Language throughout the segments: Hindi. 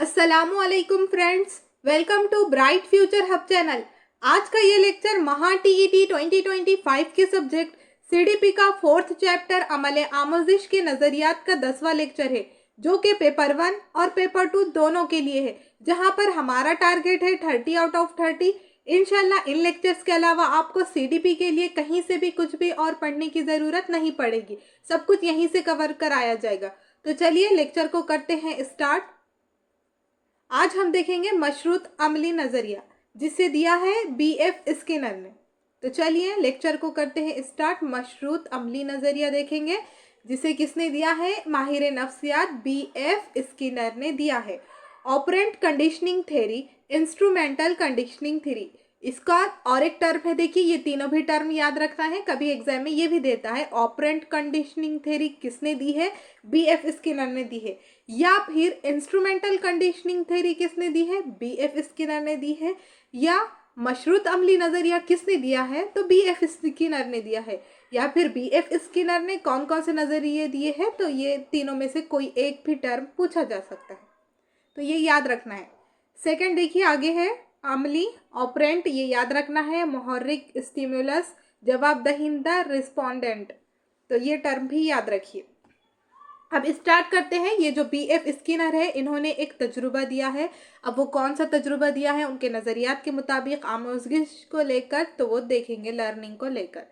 अस्सलामुअलैकुम friends, welcome to bright future hub channel. आज का ये लेक्चर महा टीईटी 2025 के सब्जेक्ट सीडीपी का 4th चैप्टर अमले आमोजिश के नज़रियात का 10वां लेक्चर है, जो कि पेपर 1 और पेपर 2 दोनों के लिए है, जहां पर हमारा टारगेट है 30 आउट ऑफ 30। इंशाल्लाह इन लेक्चर्स के अलावा आपको सीडीपी के लिए कहीं से भी कुछ भी और पढ़ने की ज़रूरत नहीं पड़ेगी, सब कुछ यहीं से कवर कराया जाएगा। तो चलिए लेक्चर को करते हैं स्टार्ट। आज हम देखेंगे मशरूत अमली नज़रिया, जिसे दिया है बीएफ स्किनर ने। तो चलिए लेक्चर को करते हैं स्टार्ट। मशरूत अमली नज़रिया देखेंगे, जिसे किसने दिया है? माहिर नफ्सियात बीएफ स्किनर ने दिया है। Operant conditioning theory, instrumental conditioning theory, इसका और एक टर्म है। देखिए ये तीनों भी टर्म याद रखना है, कभी एग्जाम में ये भी देता है। ऑपरेंट कंडीशनिंग थ्योरी किसने दी है? बीएफ स्किनर ने दी है। या फिर इंस्ट्रूमेंटल कंडीशनिंग थ्योरी किसने दी है? बीएफ स्किनर ने दी है। या मशरूत अमली नज़रिया किसने दिया है? तो बीएफ स्किनर ने दिया है। या फिर बीएफ स्किनर ने कौन कौन से नज़रिए दिए हैं? तो ये तीनों में से कोई एक भी टर्म पूछा जा सकता है, तो ये याद रखना है। सेकंड देखिए आगे है अमली ऑपरेंट, ये याद रखना है। मोहर्रिक, स्टिमुलस, जवाब दहिंदा, रिस्पोंडेंट, तो ये टर्म भी याद रखिए। अब स्टार्ट करते हैं। ये जो बीएफ स्किनर है, इन्होंने एक तजुर्बा दिया है। अब वो कौन सा तजुर्बा दिया है उनके नज़रियात के मुताबिक आमोजगिश को लेकर, तो वो देखेंगे लर्निंग को लेकर।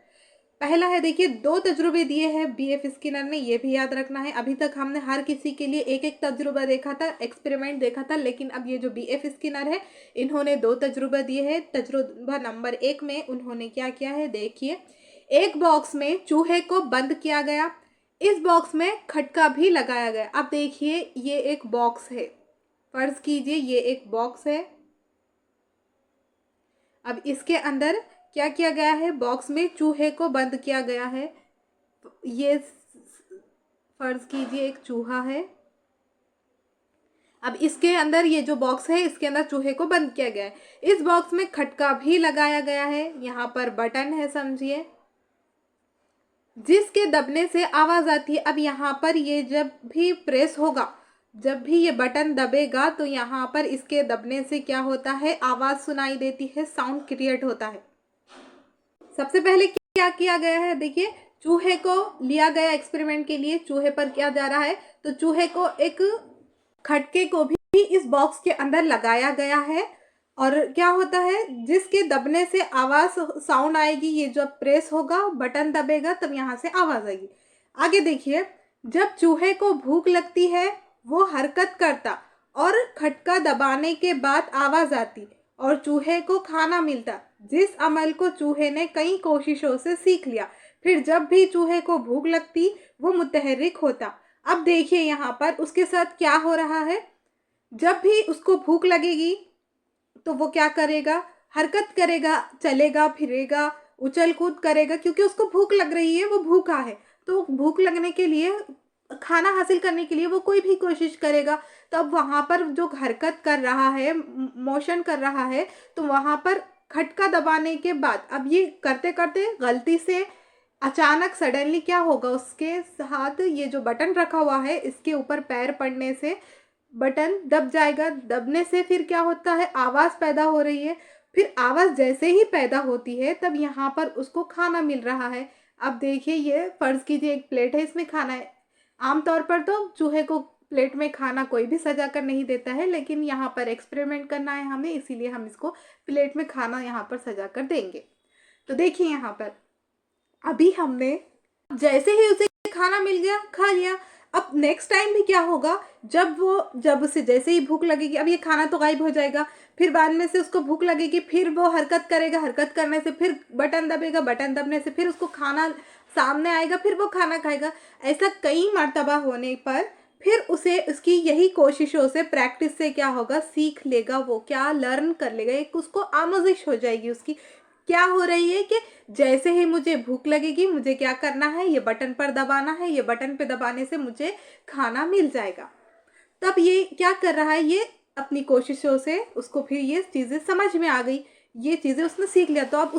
पहला है, देखिए 2 तजुर्बे दिए हैं बीएफ स्किनर ने, ये भी याद रखना है। अभी तक हमने हर किसी के लिए एक एक तजुर्बा देखा था, एक्सपेरिमेंट देखा था, लेकिन अब ये जो बीएफ स्किनर है, इन्होंने 2 तजुर्बा दिए हैं। तजुर्बा नंबर 1 में उन्होंने क्या किया है? देखिए, एक बॉक्स में चूहे को बंद किया गया, इस बॉक्स में खटका भी लगाया गया। अब देखिए ये एक बॉक्स है, फर्ज कीजिए ये एक बॉक्स है। अब इसके अंदर क्या किया गया है? बॉक्स में चूहे को बंद किया गया है। ये फर्ज कीजिए एक चूहा है। अब इसके अंदर ये जो बॉक्स है, इसके अंदर चूहे को बंद किया गया है। इस बॉक्स में खटका भी लगाया गया है, यहाँ पर बटन है समझिए, जिसके दबने से आवाज़ आती है। अब यहाँ पर ये जब भी प्रेस होगा, जब भी ये बटन दबेगा, तो यहाँ पर इसके दबने से क्या होता है? आवाज़ सुनाई देती है, साउंड क्रिएट होता है। सबसे पहले क्या किया गया है? देखिए, चूहे को लिया गया एक्सपेरिमेंट के लिए। चूहे पर क्या जा रहा है? तो चूहे को एक खटके को भी इस बॉक्स के अंदर लगाया गया है, और क्या होता है? जिसके दबने से आवाज़ साउंड आएगी, ये जब प्रेस होगा, बटन दबेगा, तब यहाँ से आवाज़ आएगी। आगे देखिए, जब चूहे को भूख लगती है, वो हरकत करता और खटका दबाने के बाद आवाज़ आती और चूहे को खाना मिलता, जिस अमल को चूहे ने कई कोशिशों से सीख लिया। फिर जब भी चूहे को भूख लगती, वो मुतहर्रिक होता। अब देखिए यहाँ पर उसके साथ क्या हो रहा है। जब भी उसको भूख लगेगी, तो वो क्या करेगा? हरकत करेगा, चलेगा, फिरेगा, उछल कूद करेगा, क्योंकि उसको भूख लग रही है, वो भूखा है। तो भूख लगने के लिए, खाना हासिल करने के लिए वो कोई भी कोशिश करेगा। तो अब वहाँ पर जो हरकत कर रहा है, मोशन कर रहा है, तो वहाँ पर खटका दबाने के बाद, अब ये करते करते गलती से अचानक सडनली क्या होगा? उसके साथ ये जो बटन रखा हुआ है, इसके ऊपर पैर पड़ने से बटन दब जाएगा। दबने से फिर क्या होता है? आवाज़ पैदा हो रही है। फिर आवाज़ जैसे ही पैदा होती है, तब यहाँ पर उसको खाना मिल रहा है। अब देखिए, ये फ़र्ज़ कीजिए एक प्लेट है, इसमें खाना है। आमतौर पर तो चूहे को प्लेट में खाना कोई भी सजा कर नहीं देता है, लेकिन यहाँ पर एक्सपेरिमेंट करना है हमें, इसीलिए हम इसको प्लेट में खाना यहाँ पर सजा कर देंगे। तो देखिए यहाँ पर अभी हमने जैसे ही उसे खाना मिल गया, खा लिया। अब नेक्स्ट टाइम भी क्या होगा? जब उसे जैसे ही भूख लगेगी, अब ये खाना तो गायब हो जाएगा, फिर बाद में से उसको भूख लगेगी, फिर वो हरकत करेगा, हरकत करने से फिर बटन दबेगा, बटन दबने से फिर उसको खाना सामने आएगा, फिर वो खाना खाएगा। ऐसा कई मर्तबा होने पर फिर उसे उसकी यही कोशिशों से, प्रैक्टिस से क्या होगा? सीख लेगा, वो क्या लर्न कर लेगा, एक उसको आमोजिश हो जाएगी उसकी। क्या हो रही है कि जैसे ही मुझे भूख लगेगी, मुझे क्या करना है? ये बटन पर दबाना है, ये बटन पे दबाने से मुझे खाना मिल जाएगा। तब ये क्या कर रहा है? ये अपनी कोशिशों से उसको फिर ये चीज़ें समझ में आ गई, ये चीज़ें उसने सीख लिया। तो अब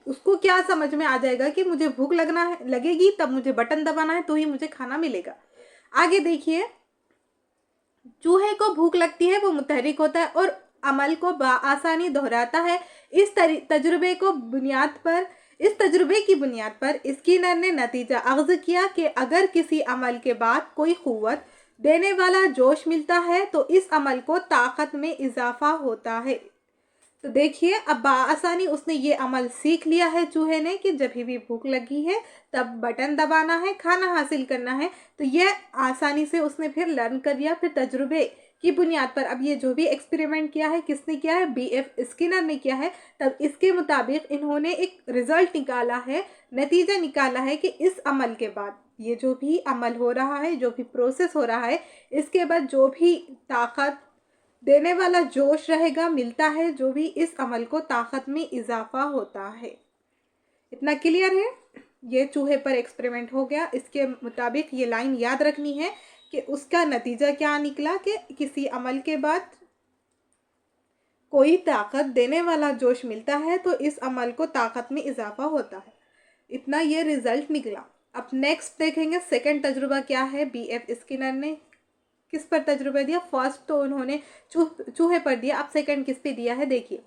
उसको क्या समझ में आ जाएगा कि मुझे भूख लगेगी, तब मुझे बटन दबाना है, तो ही मुझे खाना मिलेगा। आगे देखिए, चूहे को भूख लगती है, वो को मुतहरिक होता है और अमल को आसानी दोहराता है। इस तजुर्बे की बुनियाद पर स्किनर ने नतीजा अख्ज़ किया कि अगर किसी अमल के बाद कोई क़ुव्वत देने वाला जोश मिलता है तो इस अमल को ताकत में इजाफा होता है। तो देखिए अब बआसानी उसने ये अमल सीख लिया है चूहे ने कि जब भी भूख लगी है तब बटन दबाना है, खाना हासिल करना है। तो ये आसानी से उसने फिर लर्न कर लिया। फिर तजुर्बे की बुनियाद पर अब ये जो भी एक्सपेरिमेंट किया है, किसने किया है, बीएफ स्किनर ने किया है। तब इसके मुताबिक इन्होंने एक रिजल्ट निकाला है, नतीजा निकाला है कि इस अमल के बाद ये जो भी अमल हो रहा है, जो भी प्रोसेस हो रहा है, इसके बाद जो भी ताकत देने वाला जोश रहेगा मिलता है, जो भी इस अमल को ताकत में इजाफा होता है। इतना क्लियर है? ये चूहे पर एक्सपेरिमेंट हो गया। इसके मुताबिक ये लाइन याद रखनी है कि उसका नतीजा क्या निकला कि किसी अमल के बाद कोई ताकत देने वाला जोश मिलता है तो इस अमल को ताकत में इजाफा होता है। इतना ये रिजल्ट निकला। अब नेक्स्ट देखेंगे सेकंड तजुर्बा क्या है। बीएफ स्किनर ने किस पर तजुर्बा दिया? फर्स्ट तो उन्होंने चूहे पर दिया, अब सेकंड किस पे दिया है देखिए।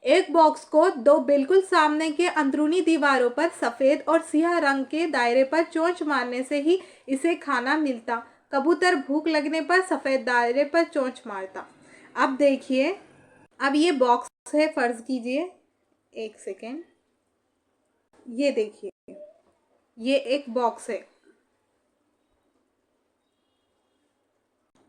एक बॉक्स को दो बिल्कुल सामने के अंदरूनी दीवारों पर सफ़ेद और सियाह रंग के दायरे पर चोंच मारने से ही इसे खाना मिलता। कबूतर भूख लगने पर सफ़ेद दायरे पर चोंच मारता। अब देखिए, अब ये बॉक्स है, फ़र्ज़ कीजिए, एक सेकेंड, ये देखिए, ये एक बॉक्स है।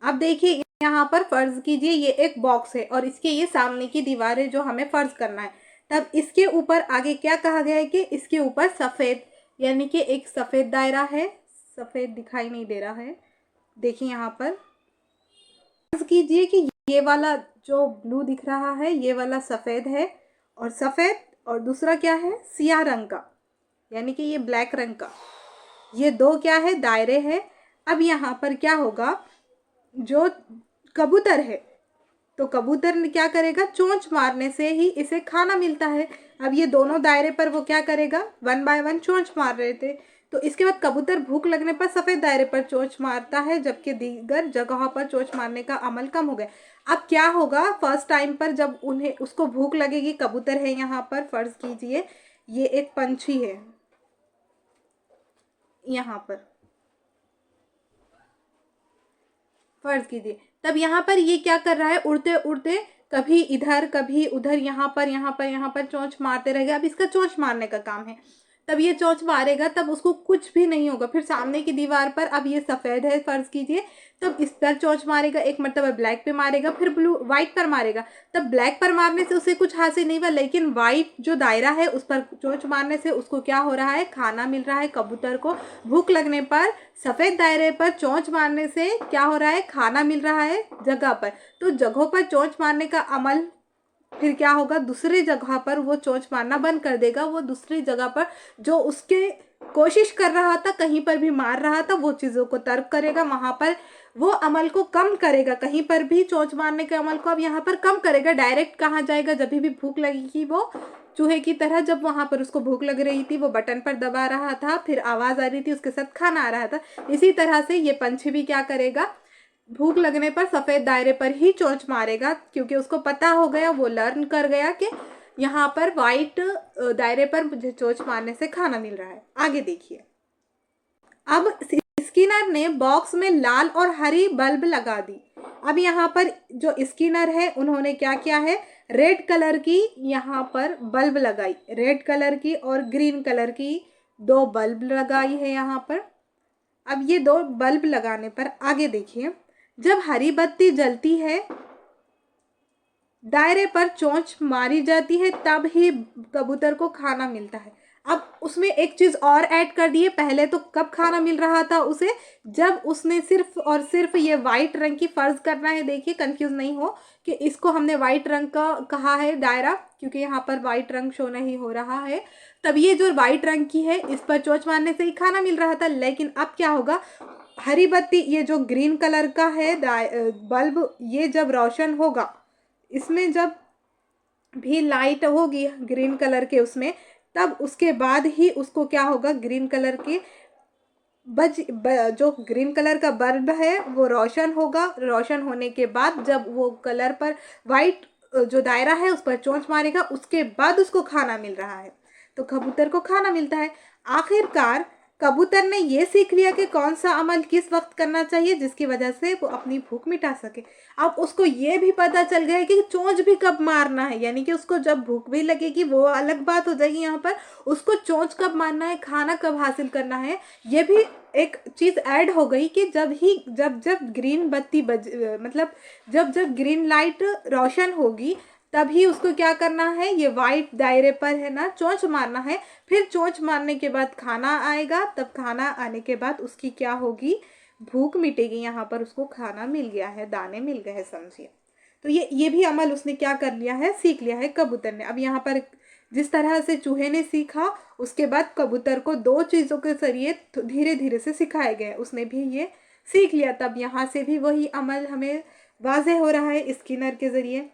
अब देखिए यहाँ पर फ़र्ज़ कीजिए ये एक बॉक्स है और इसके ये सामने की दीवार है जो हमें फ़र्ज़ करना है। तब इसके ऊपर आगे क्या कहा गया है कि इसके ऊपर सफ़ेद, यानी कि एक सफ़ेद दायरा है। सफ़ेद दिखाई नहीं दे रहा है, देखिए यहाँ पर फ़र्ज़ कीजिए कि ये वाला जो ब्लू दिख रहा है ये वाला सफ़ेद है और सफ़ेद, और दूसरा क्या है, सियाह रंग का, यानी कि ये ब्लैक रंग का। ये दो क्या है, दायरे हैं। अब यहाँ पर क्या होगा, जो कबूतर है तो कबूतर ने क्या करेगा, चोंच मारने से ही इसे खाना मिलता है। अब ये दोनों दायरे पर वो क्या करेगा, वन बाय वन चोंच मार रहे थे। तो इसके बाद कबूतर भूख लगने पर सफ़ेद दायरे पर चोंच मारता है, जबकि दीगर जगहों पर चोंच मारने का अमल कम हो गया। अब क्या होगा, फर्स्ट टाइम पर जब उसको भूख लगेगी, कबूतर है यहाँ पर, फ़र्ज़ कीजिए ये एक पंछी है यहाँ पर, फ़र्ज़ कीजिए, तब यहाँ पर ये क्या कर रहा है, उड़ते उड़ते कभी इधर कभी उधर, यहाँ पर चोंच मारते रहेगा। अब इसका चोंच मारने का काम है। तब ये चोंच मारेगा, तब उसको कुछ भी नहीं होगा। फिर सामने की दीवार पर, अब ये सफ़ेद है फ़र्ज़ कीजिए, तब इस पर चोंच मारेगा, एक मरतबा ब्लैक पे मारेगा, फिर वाइट पर मारेगा। तब ब्लैक पर मारने से उसे कुछ हासिल नहीं हुआ, लेकिन वाइट जो दायरा है उस पर चोंच मारने से उसको क्या हो रहा है, खाना मिल रहा है। कबूतर को भूख लगने पर सफ़ेद दायरे पर चोंच मारने से क्या हो रहा है, खाना मिल रहा है जगह पर। तो जगहों पर चोंच मारने का अमल फिर क्या होगा, दूसरी जगह पर वो चोंच मारना बंद कर देगा। वो दूसरी जगह पर जो उसके कोशिश कर रहा था, कहीं पर भी मार रहा था, वो चीज़ों को तर्क करेगा, वहाँ पर वो अमल को कम करेगा। कहीं पर भी चोंच मारने के अमल को अब यहाँ पर कम करेगा। डायरेक्ट कहाँ जाएगा, जब भी भूख लगेगी वो चूहे की तरह, जब वहाँ पर उसको भूख लग रही थी वो बटन पर दबा रहा था, फिर आवाज़ आ रही थी, उसके साथ खाना आ रहा था। इसी तरह से ये पंछी भी क्या करेगा, भूख लगने पर सफ़ेद दायरे पर ही चोंच मारेगा, क्योंकि उसको पता हो गया, वो लर्न कर गया कि यहाँ पर वाइट दायरे पर मुझे चोंच मारने से खाना मिल रहा है। आगे देखिए, अब स्किनर ने बॉक्स में लाल और हरी बल्ब लगा दी। अब यहाँ पर जो स्किनर है उन्होंने क्या किया है, रेड कलर की यहाँ पर बल्ब लगाई, रेड कलर की और ग्रीन कलर की दो बल्ब लगाई है यहाँ पर। अब ये दो बल्ब लगाने पर आगे देखिए, जब हरी बत्ती जलती है, दायरे पर चोंच मारी जाती है, तब ही कबूतर को खाना मिलता है। अब उसमें एक चीज़ और ऐड कर दी है। पहले तो कब खाना मिल रहा था उसे, जब उसने सिर्फ और सिर्फ ये वाइट रंग की, फ़र्ज़ करना है, देखिए कंफ्यूज नहीं हो कि इसको हमने वाइट रंग का कहा है दायरा, क्योंकि यहाँ पर वाइट रंग शो नहीं हो रहा है। तब ये जो वाइट रंग की है इस पर चोंच मारने से ही खाना मिल रहा था। लेकिन अब क्या होगा, हरी बत्ती, ये जो ग्रीन कलर का है बल्ब, ये जब रोशन होगा, इसमें जब भी लाइट होगी ग्रीन कलर के उसमें, तब उसके बाद ही उसको क्या होगा, ग्रीन कलर के जो ग्रीन कलर का बल्ब है वो रोशन होगा। रोशन होने के बाद जब वो कलर पर वाइट जो दायरा है उस पर चोंच मारेगा, उसके बाद उसको खाना मिल रहा है। तो कबूतर को खाना मिलता है। आखिरकार कबूतर ने ये सीख लिया कि कौन सा अमल किस वक्त करना चाहिए जिसकी वजह से वो अपनी भूख मिटा सके। अब उसको ये भी पता चल गया है कि चोंच भी कब मारना है, यानी कि उसको जब भूख भी लगेगी वो अलग बात हो जाएगी, यहाँ पर उसको चोंच कब मारना है, खाना कब हासिल करना है, ये भी एक चीज़ ऐड हो गई कि जब जब ग्रीन बत्ती मतलब जब जब ग्रीन लाइट रोशन होगी तभी उसको क्या करना है, ये वाइट दायरे पर है ना चोंच मारना है। फिर चोंच मारने के बाद खाना आएगा, तब खाना आने के बाद उसकी क्या होगी, भूख मिटेगी। यहाँ पर उसको खाना मिल गया है, दाने मिल गए हैं, समझिए। तो ये भी अमल उसने क्या कर लिया है, सीख लिया है कबूतर ने। अब यहाँ पर जिस तरह से चूहे ने सीखा, उसके बाद कबूतर को दो चीज़ों के जरिए धीरे धीरे से सिखाए गए, उसने भी ये सीख लिया। तब यहाँ से भी वही अमल हमें वाज़ेह हो रहा है स्किनर के ज़रिए।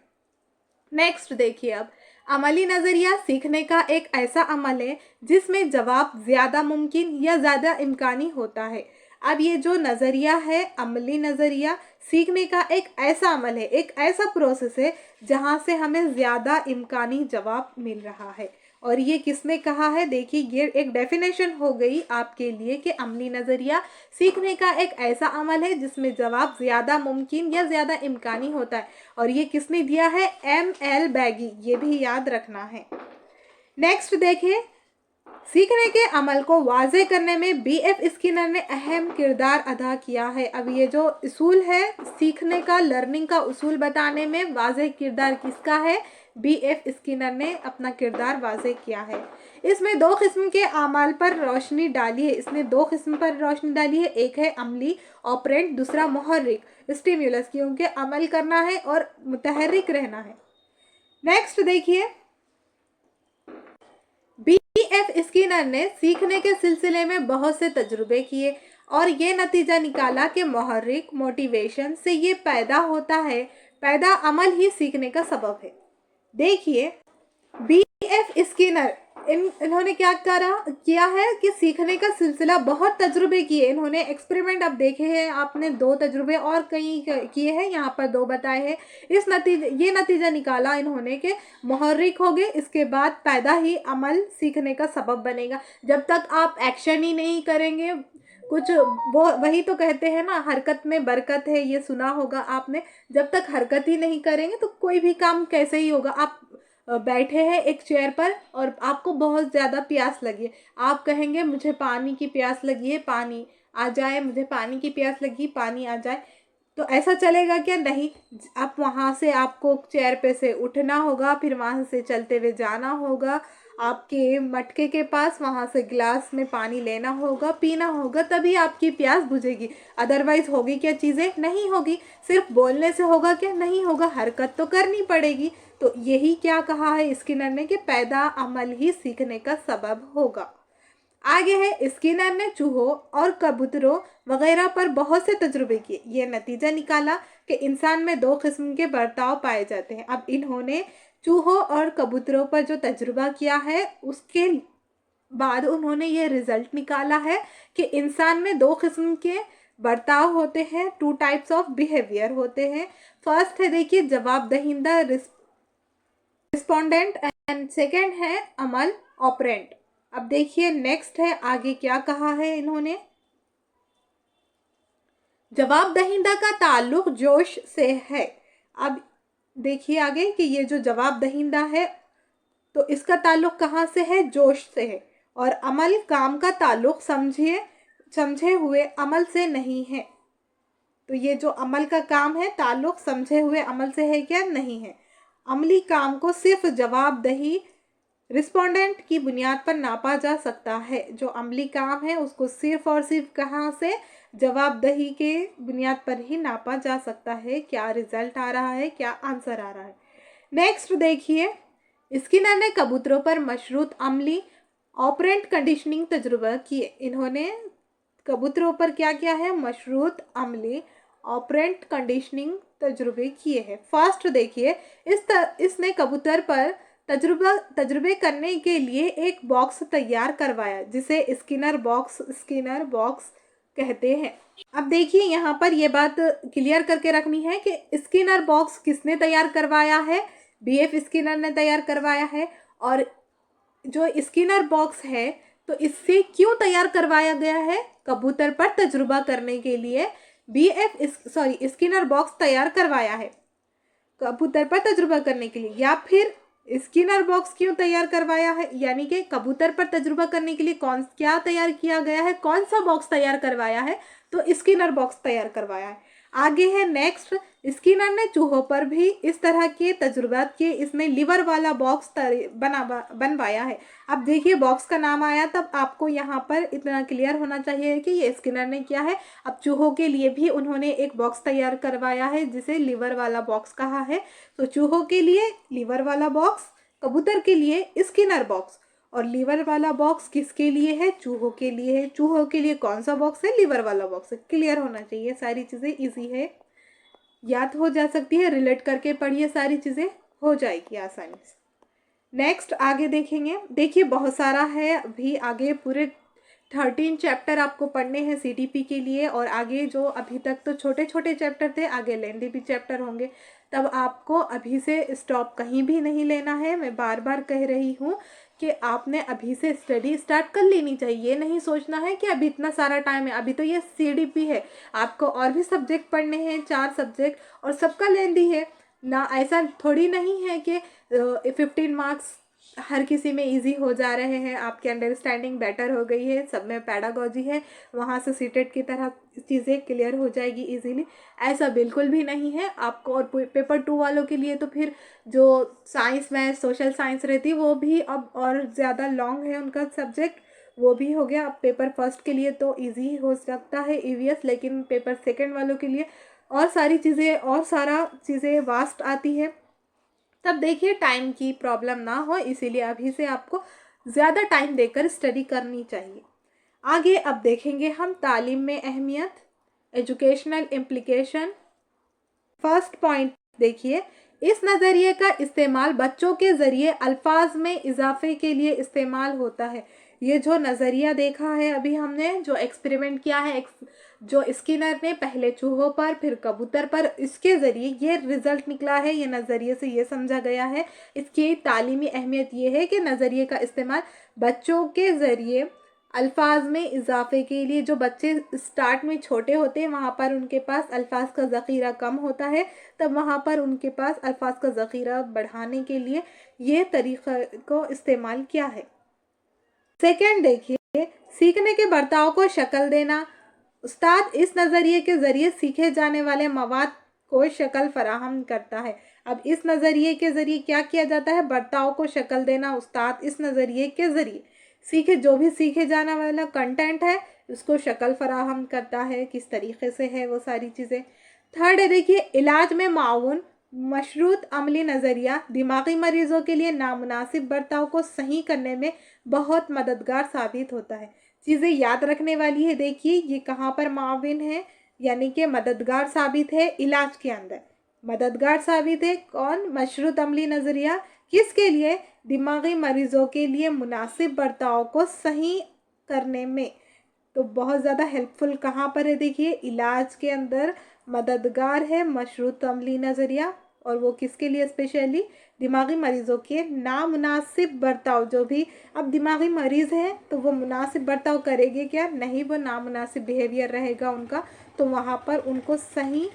नेक्स्ट देखिए, अब अमली नज़रिया सीखने का एक ऐसा अमल है जिसमें जवाब ज़्यादा मुमकिन या ज़्यादा इम्कानी होता है। अब ये जो नज़रिया है, अमली नज़रिया सीखने का एक ऐसा अमल है, एक ऐसा प्रोसेस है जहाँ से हमें ज़्यादा इम्कानी जवाब मिल रहा है। और ये किसने कहा है, देखिए ये एक डेफिनेशन हो गई आपके लिए कि अमली नज़रिया सीखने का एक ऐसा अमल है जिसमें जवाब ज़्यादा मुमकिन या ज़्यादा इम्कानी होता है। और ये किसने दिया है, M.L. बैगी, ये भी याद रखना है। नेक्स्ट देखिए, सीखने के अमल को वाज़े करने में B.F. स्किनर ने अहम किरदार अदा किया है। अब ये जो उसूल है सीखने का, लर्निंग का उसूल बताने में वाज़े किरदार किसका है, B.F. स्किनर ने अपना किरदार वाज़े किया है। इसमें दो किस्म के अमल पर रोशनी डाली है, इसने दो किस्म पर रोशनी डाली है। एक है अमली ऑपरेंट, दूसरा मुहर्रिक स्टिम्युलस, क्योंकि अमल करना है और मुतहर्रिक रहना है। नेक्स्ट देखिए, B.F. स्किनर ने सीखने के सिलसिले में बहुत से तजुर्बे किए और ये नतीजा निकाला कि मुहर्रिक मोटिवेशन से ये पैदा होता है, पैदा अमल ही सीखने का सबब है। देखिए, B.F. स्किनर इन्होंने क्या किया है कि सीखने का सिलसिला बहुत तजुर्बे किए, इन्होंने एक्सपेरिमेंट अब देखे हैं आपने, दो तजुर्बे और कई किए हैं, यहाँ पर दो बताए हैं। ये नतीजा निकाला इन्होंने कि मुहर्रिक हो गए, इसके बाद पैदा ही अमल सीखने का सबब बनेगा। जब तक आप एक्शन ही नहीं करेंगे, कुछ वो वही तो कहते हैं ना, हरकत में बरकत है, ये सुना होगा आपने। जब तक हरकत ही नहीं करेंगे तो कोई भी काम कैसे ही होगा। आप बैठे हैं एक चेयर पर और आपको बहुत ज़्यादा प्यास लगी है, आप कहेंगे मुझे पानी की प्यास लगी है, पानी आ जाए, मुझे पानी की प्यास लगी, पानी आ जाए। तो ऐसा चलेगा क्या, नहीं। आप वहाँ से, आपको चेयर पे से उठना होगा, फिर वहाँ से चलते हुए जाना होगा आपके मटके के पास, वहाँ से गिलास में पानी लेना होगा, पीना होगा, तभी आपकी प्यास बुझेगी। अदरवाइज होगी क्या चीज़ें, नहीं होगी। सिर्फ बोलने से होगा क्या, नहीं होगा, हरकत तो करनी पड़ेगी। तो यही क्या कहा है स्किनर ने कि पैदा अमल ही सीखने का सबब होगा। आगे है, स्किनर ने चूहों और कबूतरों वगैरह पर बहुत से तजुर्बे किए, ये नतीजा निकाला कि इंसान में दो किस्म के बर्ताव पाए जाते हैं। अब इन्होंने चूहों और कबूतरों पर जो तजुर्बा किया है उसके बाद उन्होंने ये रिजल्ट निकाला है कि इंसान में दो किस्म के बर्ताव होते हैं, टू टाइप्स ऑफ बिहेवियर होते हैं। फर्स्ट है देखिए जवाब दहिंदा रिस्पोंडेंट, एंड सेकेंड है अमल ऑपरेंट। अब देखिए नेक्स्ट है, आगे क्या कहा है इन्होंने, जवाब दहिंदा का ताल्लुक जोश से है। अब देखिए आगे कि ये जो जवाब दहिंदा है तो इसका ताल्लुक कहाँ से है, जोश से है। और अमल काम का ताल्लुक समझे हुए अमल से नहीं है। तो ये जो अमल का काम है ताल्लुक समझे हुए अमल से है क्या, नहीं है। अमली काम को सिर्फ जवाबदही रिस्पोंडेंट की बुनियाद पर नापा जा सकता है। जो अमली काम है उसको सिर्फ और सिर्फ कहाँ से, जवाबदही के बुनियाद पर ही नापा जा सकता है, क्या रिजल्ट आ रहा है, क्या आंसर आ रहा है। नेक्स्ट देखिए, स्किनर ने कबूतरों पर मशरूत अमली ऑपरेंट कंडीशनिंग तजुर्बा किए। इन्होंने कबूतरों पर क्या किया है, मशरूत अमली ऑपरेंट कंडीशनिंग तजुर्बे किए हैं। फर्स्ट देखिए, इसने कबूतर पर तजुर्बे करने के लिए एक बॉक्स तैयार करवाया जिसे स्किनर बॉक्स कहते हैं। अब देखिए यहाँ पर ये बात क्लियर करके रखनी है कि स्किनर बॉक्स किसने तैयार करवाया है, बीएफ स्किनर ने तैयार करवाया है। और जो स्किनर बॉक्स है तो इससे क्यों तैयार करवाया गया है, कबूतर पर तजुर्बा करने के लिए स्किनर बॉक्स तैयार करवाया है कबूतर पर तजुर्बा करने के लिए। या फिर स्किनर बॉक्स क्यों तैयार करवाया है, यानी कि कबूतर पर तजुर्बा करने के लिए क्या तैयार किया गया है, कौन सा बॉक्स तैयार करवाया है, तो स्किनर बॉक्स तैयार करवाया है। आगे है नेक्स्ट, स्किनर ने चूहों पर भी इस तरह के तजुर्बात किए, इसमें लिवर वाला बॉक्स बनवाया है। अब देखिए बॉक्स का नाम आया तब आपको यहाँ पर इतना क्लियर होना चाहिए कि ये स्किनर ने किया है। अब चूहों के लिए भी उन्होंने एक बॉक्स तैयार करवाया है जिसे लिवर वाला बॉक्स कहा है। तो चूहों के लिए लिवर वाला बॉक्स, कबूतर के लिए स्किनर बॉक्स। और लिवर वाला बॉक्स किसके लिए है, चूहों के लिए है। चूहों के लिए कौन सा बॉक्स है, लिवर वाला बॉक्स है। क्लियर होना चाहिए, सारी चीज़ें इजी है, याद हो जा सकती है, रिलेट करके पढ़िए, सारी चीज़ें हो जाएगी आसानी से। नेक्स्ट आगे देखेंगे, देखिए बहुत सारा है अभी आगे, पूरे 13 चैप्टर आपको पढ़ने हैं सीटीपी के लिए। और आगे जो अभी तक तो छोटे छोटे चैप्टर थे, आगे लेंदी भी चैप्टर होंगे, तब आपको अभी से स्टॉप कहीं भी नहीं लेना है। मैं बार बार कह रही हूँ कि आपने अभी से स्टडी स्टार्ट कर लेनी चाहिए। ये नहीं सोचना है कि अभी इतना सारा टाइम है, अभी तो ये सीडीपी है, आपको और भी सब्जेक्ट पढ़ने हैं, 4 सब्जेक्ट, और सबका लेंदी है ना। ऐसा थोड़ी नहीं है कि 15 मार्क्स हर किसी में इजी हो जा रहे हैं, आपकी अंडरस्टैंडिंग बेटर हो गई है, सब में पैडागॉजी है, वहाँ से सीटेट की तरह चीज़ें क्लियर हो जाएगी इजीली। ऐसा बिल्कुल भी नहीं है आपको। और पेपर 2 वालों के लिए तो फिर जो साइंस में सोशल साइंस रहती है वो भी अब और ज़्यादा लॉन्ग है उनका सब्जेक्ट, वो भी हो गया। अब पेपर फर्स्ट के लिए तो इजी हो सकता है ईवीएस, लेकिन पेपर सेकेंड वालों के लिए और सारी चीज़ें और सारा चीज़ें वास्ट आती है। तब देखिए टाइम की प्रॉब्लम ना हो, इसीलिए अभी से आपको ज़्यादा टाइम देकर स्टडी करनी चाहिए। आगे अब देखेंगे हम तालीम में अहमियत, एजुकेशनल इम्प्लीकेशन। फर्स्ट पॉइंट देखिए, इस नज़रिए का इस्तेमाल बच्चों के ज़रिए अल्फाज में इजाफे के लिए इस्तेमाल होता है। ये जो नज़रिया देखा है अभी हमने, जो एक्सपेरिमेंट किया है, जो स्किनर ने पहले चूहों पर फिर कबूतर पर, इसके ज़रिए ये रिज़ल्ट निकला है, ये नज़रिए से ये समझा गया है। इसकी तालीमी अहमियत ये है कि नज़रिए का इस्तेमाल बच्चों के ज़रिए अल्फाज में इजाफे के लिए, जो बच्चे स्टार्ट में छोटे होते हैं वहाँ पर उनके पास अल्फाज का ज़ख़ीरा कम होता है, तब वहाँ पर उनके पास अल्फाज का ज़ख़ीरा बढ़ाने के लिए ये तरीक़ा को इस्तेमाल किया है। सेकेंड देखिए, सीखने के बर्ताव को शक्ल देना। उस्ताद इस नज़रिए के ज़रिए सीखे जाने वाले मवाद को शक्ल फराहम करता है। अब इस नज़रिए के ज़रिए क्या किया जाता है, बर्ताव को शक्ल देना। उस्ताद इस नज़रिए के ज़रिए जो भी सीखे जाने वाला कंटेंट है उसको शक्ल फराहम करता है, किस तरीके से है वो सारी चीज़ें। थर्ड है देखिए, इलाज में माउन मशरूत अमली नज़रिया दिमागी मरीज़ों के लिए नामुनासिब बर्ताव को सही करने में बहुत मददगार साबित होता है। चीज़ें याद रखने वाली है, देखिए ये कहाँ पर माविन है, यानी कि मददगार साबित है इलाज के अंदर। मददगार साबित है कौन, मशरूत अमली नज़रिया, किसके लिए, दिमागी मरीज़ों के लिए मुनासिब बर्ताव को सही करने में। तो बहुत ज़्यादा हेल्पफुल कहाँ पर है, देखिए इलाज के अंदर मददगार है मशरूत अमली नज़रिया, और वो किसके लिए, स्पेशली दिमागी मरीज़ों के नामुनासिब बर्ताव। जो भी अब दिमागी मरीज़ हैं तो वो मुनासिब बर्ताव करेंगे क्या, नहीं, वो नामुनासिब बिहेवियर रहेगा उनका, तो वहाँ पर उनको सही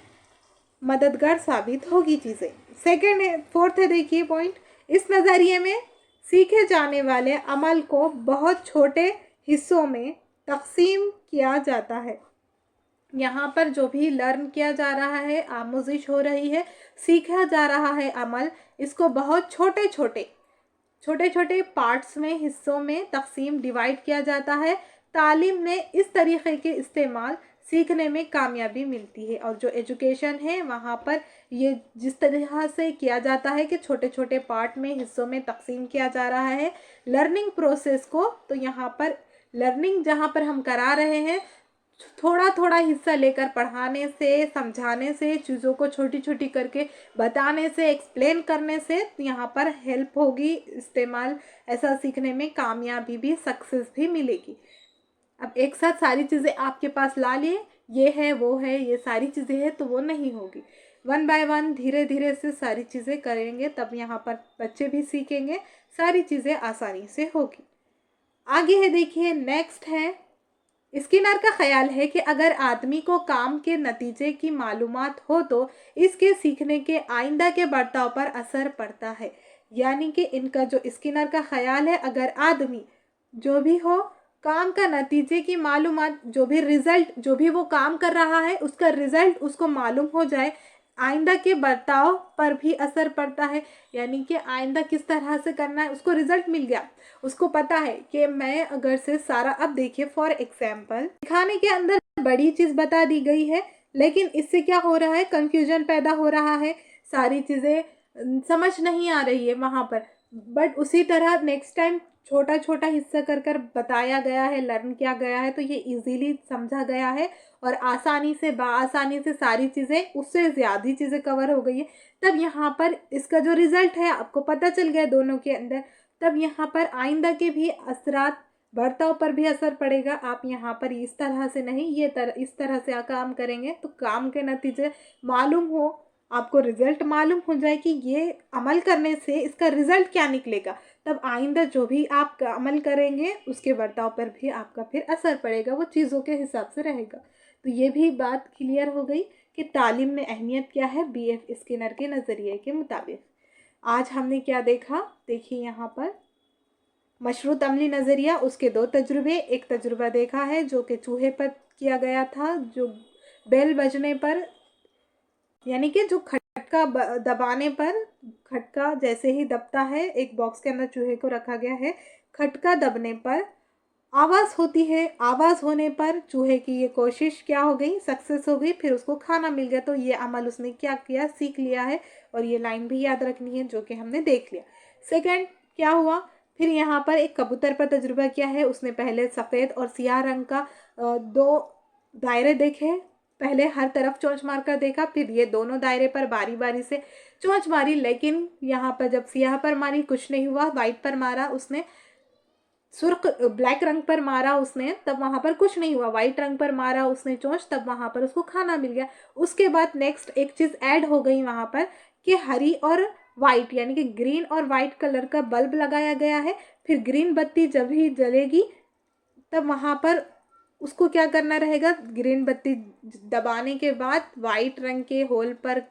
मददगार साबित होगी चीज़ें। सेकेंड है, फोर्थ है देखिए पॉइंट, इस नज़रिए में सीखे जाने वाले अमल को बहुत छोटे हिस्सों में तकसीम किया जाता है। यहाँ पर जो भी लर्न किया जा रहा है, आमोजिश हो रही है, सीखा जा रहा है अमल, इसको बहुत छोटे छोटे पार्ट्स में, हिस्सों में तकसीम, डिवाइड किया जाता है। तालीम में इस तरीक़े के इस्तेमाल सीखने में कामयाबी मिलती है। और जो एजुकेशन है वहाँ पर ये जिस तरह से किया जाता है कि छोटे छोटे पार्ट में, हिस्सों में तकसीम किया जा रहा है लर्निंग प्रोसेस को, तो यहाँ पर लर्निंग जहाँ पर हम करा रहे हैं, थोड़ा थोड़ा हिस्सा लेकर पढ़ाने से, समझाने से, चीज़ों को छोटी छोटी करके बताने से, एक्सप्लेन करने से यहाँ पर हेल्प होगी, इस्तेमाल ऐसा सीखने में कामयाबी भी, सक्सेस भी मिलेगी। अब एक साथ सारी चीज़ें आपके पास ला लिए, ये है वो है ये सारी चीज़ें हैं, तो वो नहीं होगी। वन बाय वन धीरे धीरे से सारी चीज़ें करेंगे, तब यहाँ पर बच्चे भी सीखेंगे, सारी चीज़ें आसानी से होगी। आगे है देखिए, नेक्स्ट है, स्किनर का ख्याल है कि अगर आदमी को काम के नतीजे की मालूमात हो तो इसके सीखने के आइंदा के बर्ताव पर असर पड़ता है। यानी कि इनका जो स्किनर का ख्याल है, अगर आदमी जो भी हो काम का नतीजे की मालूमात, जो भी रिजल्ट, जो भी वो काम कर रहा है उसका रिजल्ट उसको मालूम हो जाए, आइंदा के बर्ताव पर भी असर पड़ता है। यानी कि आइंदा किस तरह से करना है, उसको रिजल्ट मिल गया, उसको पता है कि मैं अगर से सारा, अब देखिए फॉर एग्जाम्पल दिखाने के अंदर बड़ी चीज़ बता दी गई है, लेकिन इससे क्या हो रहा है, कंफ्यूजन पैदा हो रहा है, सारी चीज़ें समझ नहीं आ रही है वहाँ पर। बट उसी तरह नेक्स्ट टाइम छोटा छोटा हिस्सा कर कर बताया गया है, लर्न किया गया है, तो ये इजीली समझा गया है और आसानी से आसानी से सारी चीज़ें, उससे ज़्यादा चीज़ें कवर हो गई है। तब यहाँ पर इसका जो रिज़ल्ट है आपको पता चल गया दोनों के अंदर, तब यहाँ पर आइंदा के भी असरात, बर्ताव पर भी असर पड़ेगा। आप यहाँ पर इस तरह से नहीं, इस तरह से काम करेंगे तो काम के नतीजे मालूम हो, आपको रिज़ल्ट मालूम हो जाए कि ये अमल करने से इसका रिज़ल्ट क्या निकलेगा, तब आइंदा जो भी आप अमल करेंगे उसके बर्ताव पर भी आपका फिर असर पड़ेगा, वो चीज़ों के हिसाब से रहेगा। तो ये भी बात क्लियर हो गई कि तालीम में अहमियत क्या है बीएफ स्किनर के नज़रिए के मुताबिक। आज हमने क्या देखा, देखिए यहाँ पर मशरूत अमली नज़रिया, उसके दो तजुर्बे। एक तजुर्बा देखा है जो कि चूहे पर किया गया था, जो बेल बजने पर, यानी कि जो खटका दबाने पर, खटका जैसे ही दबता है, एक बॉक्स के अंदर चूहे को रखा गया है, खटका दबने पर आवाज़ होती है, आवाज़ होने पर चूहे की ये कोशिश क्या हो गई, सक्सेस हो गई, फिर उसको खाना मिल गया। तो ये अमल उसने क्या किया, सीख लिया है, और ये लाइन भी याद रखनी है जो कि हमने देख लिया। सेकंड क्या हुआ, फिर यहाँ पर एक कबूतर पर तजुर्बा किया है, उसने पहले सफ़ेद और सियाह रंग का दो दायरे देखे, पहले हर तरफ चोंच मार कर देखा, फिर ये दोनों दायरे पर बारी बारी से चोंच मारी, लेकिन यहाँ पर जब सियाह पर मारी कुछ नहीं हुआ, वाइट पर मारा उसने, सुर्ख ब्लैक रंग पर मारा उसने, तब वहाँ पर कुछ नहीं हुआ, वाइट रंग पर मारा उसने चोंच, तब वहाँ पर उसको खाना मिल गया। उसके बाद नेक्स्ट एक चीज़ ऐड हो गई वहाँ पर कि हरी और वाइट, यानी कि ग्रीन और वाइट कलर का बल्ब लगाया गया है, फिर ग्रीन बत्ती जब ही जलेगी तब वहाँ पर उसको क्या करना रहेगा, ग्रीन बत्ती दबाने के बाद वाइट रंग के होल पर,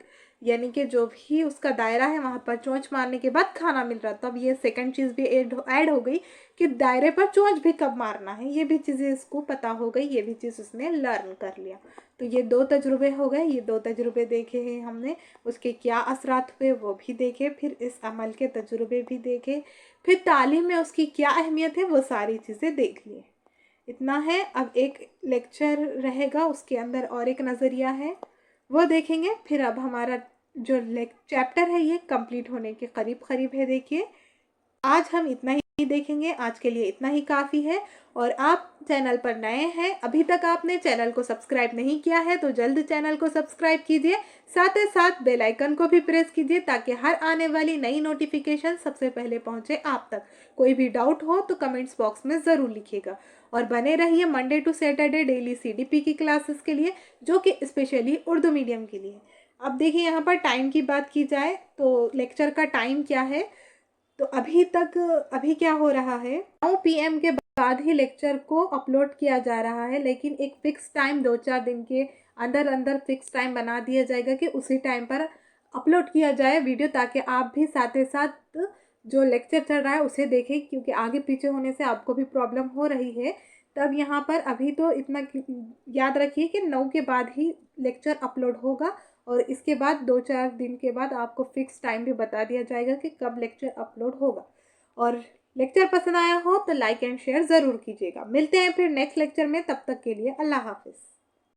यानी कि जो भी उसका दायरा है वहाँ पर चोंच मारने के बाद खाना मिल रहा। तब ये सेकंड चीज़ भी ऐड हो गई कि दायरे पर चोंच भी कब मारना है, ये भी चीज़ें इसको पता हो गई, ये भी चीज़ उसने लर्न कर लिया। तो ये दो तजुर्बे हो गए, ये दो तजुर्बे देखे हैं हमने, उसके क्या असरात हुए वो भी देखे, फिर इस अमल के तजुर्बे भी देखे, फिर तालीम में उसकी क्या अहमियत है वो सारी चीज़ें देख लिए। इतना है। अब एक लेक्चर रहेगा, उसके अंदर और एक नज़रिया है वो देखेंगे, फिर अब हमारा जो चैप्टर है ये कंप्लीट होने के करीब करीब है। देखिए आज हम इतना ही देखेंगे, आज के लिए इतना ही काफ़ी है। और आप चैनल पर नए हैं, अभी तक आपने चैनल को सब्सक्राइब नहीं किया है तो जल्द चैनल को सब्सक्राइब कीजिए, साथ ही साथ बेल आइकन को भी प्रेस कीजिए ताकि हर आने वाली नई नोटिफिकेशन सबसे पहले पहुंचे आप तक। कोई भी डाउट हो तो कमेंट्स बॉक्स में ज़रूर लिखिएगा और बने रहिए Monday to Saturday daily CDP की क्लासेस के लिए, जो कि स्पेशली उर्दू मीडियम के लिए। अब देखिए यहाँ पर टाइम की बात की जाए तो लेक्चर का टाइम क्या है, तो अभी क्या हो रहा है, 9 PM के बाद ही लेक्चर को अपलोड किया जा रहा है, लेकिन एक फ़िक्स टाइम 2-4 दिन के अंदर अंदर फ़िक्स टाइम बना दिया जाएगा कि उसी टाइम पर अपलोड किया जाए वीडियो, ताकि आप भी साथ ही साथ जो लेक्चर चल रहा है उसे देखें, क्योंकि आगे पीछे होने से आपको भी प्रॉब्लम हो रही है। तब यहाँ पर अभी तो इतना याद रखिए कि 9 के बाद ही लेक्चर अपलोड होगा, और इसके बाद 2-4 दिन के बाद आपको फ़िक्स टाइम भी बता दिया जाएगा कि कब लेक्चर अपलोड होगा। और लेक्चर पसंद आया हो तो लाइक एंड शेयर ज़रूर कीजिएगा। मिलते हैं फिर नेक्स्ट लेक्चर में, तब तक के लिए अल्लाह हाफिज़।